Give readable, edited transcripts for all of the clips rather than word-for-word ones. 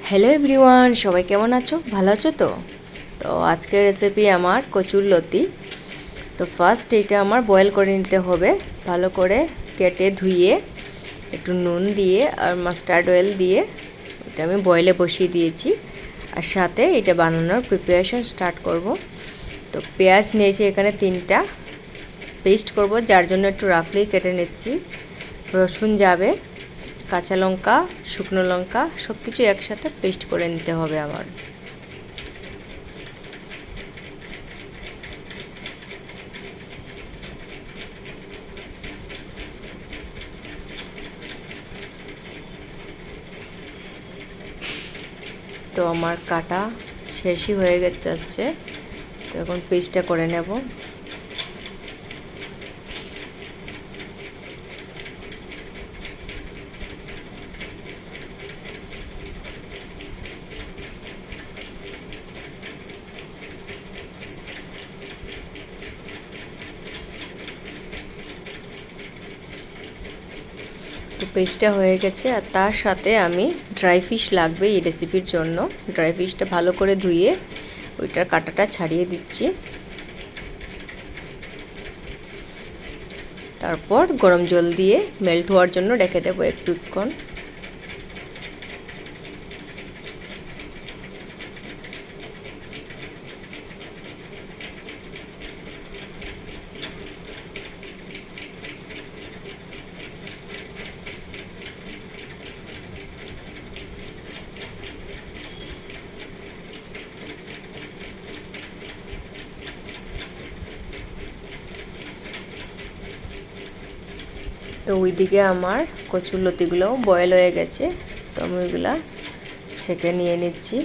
Hello everyone, সবাই কেমন আছো? ভালো আছো তো? তো আজকের রেসিপি আমার কচুর লতি। তো ফার্স্ট এটা আমার বয়েল করে নিতে হবে, ভালো করে কেটে ধুয়ে একটু নুন দিয়ে আর মাস্টার্ড অয়েল দিয়ে এটা আমি বয়েলে বসিয়ে দিয়েছি। আর সাথে এটা বানানোর প্রিপারেশন স্টার্ট করব। তো পেঁয়াজ নিয়েছি এখানে 3টা, পেস্ট করব, যার জন্য একটু রাফলি কেটে নিচ্ছি। রসুন যাবে, কাঁচা লঙ্কা, শুকনো লঙ্কা সব কিছু একসাথে পেস্ট করে নিতে হবে আমার। তো আমার কাটা শেষই হয়ে যাচ্ছে, তো এখন পেস্টটা করে নেব। তো পেস্টটা হয়ে গেছে, আর তার সাথে আমি ড্রাই ফিশ লাগবে এই রেসিপির জন্য। ড্রাই ফিশটা ভালো করে ধুয়ে ওইটার কাঁটাটা ছাড়িয়ে দিচ্ছি। তারপর গরম জল দিয়ে মেল্ট হওয়ার জন্য রেখে দেবো একটুক্ষণ। তো ওইদিকে আমার কচুর লতিগুলোও বয়েল হয়ে গেছে, তো আমি ওইগুলা ছেঁকে নিয়ে নিচ্ছি।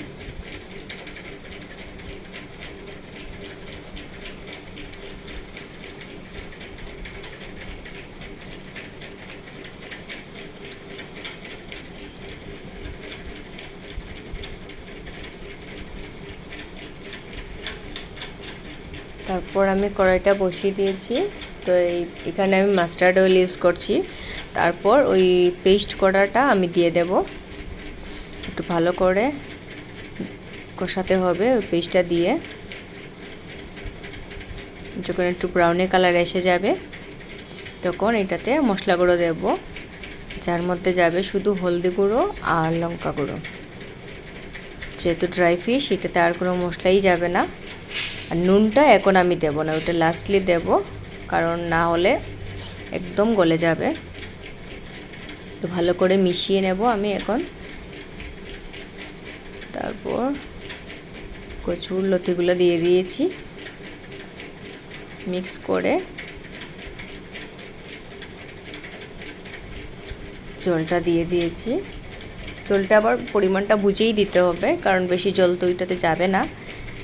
তারপর আমি কড়াইটা বসিয়ে দিয়েছি। তো এখানে আমি মাস্টার্ড অয়েল ইউজ করছি। তারপর ওই পেস্ট করাটা আমি দিয়ে দেব, একটু ভালো করে কষাতে হবে ওই পেস্টটা দিয়ে। যখন একটু ব্রাউনি কালার এসে যাবে তখন এটাতে মশলা গুঁড়ো দেব, যার মধ্যে যাবে শুধু হলদি গুঁড়ো আর লঙ্কা গুঁড়ো। যেহেতু ড্রাই ফিশ এটাতে আর কোনো মশলাই যাবে না। আর নুনটা এখন আমি দেব না, ওটা লাস্টলি দেব, কারণ না হলে একদম গলে যাবে। তো ভালো করে মিশিয়ে নেব আমি এখন। তারপর কচুর লতিগুলো দিয়ে দিয়েছি, মিক্স করে জলটা দিয়ে দিয়েছি। জলটা আবার পরিমাণটা বুঝেই দিতে হবে, কারণ বেশি জল তো ওইটাতে যাবে না,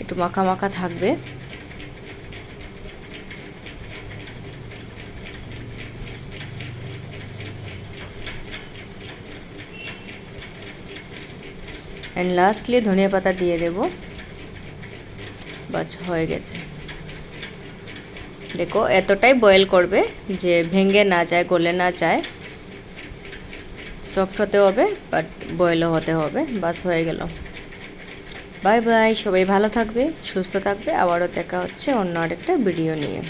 একটু মাখা মাখা থাকবে। অ্যান্ড লাস্টলি ধনিয়া পাতা দিয়ে দেব। বাস হয়ে গেছে। দেখো এতটাই বয়েল করবে যে ভেঙে না যায়, গলে না যায়। সফট হতে হবে বাট বয়েলও হতে হবে। বাস হয়ে গেল। বাই বাই, সবাই ভালো থাকবে, সুস্থ থাকবে। আবারও দেখা হচ্ছে অন্য আরেকটা ভিডিও নিয়ে।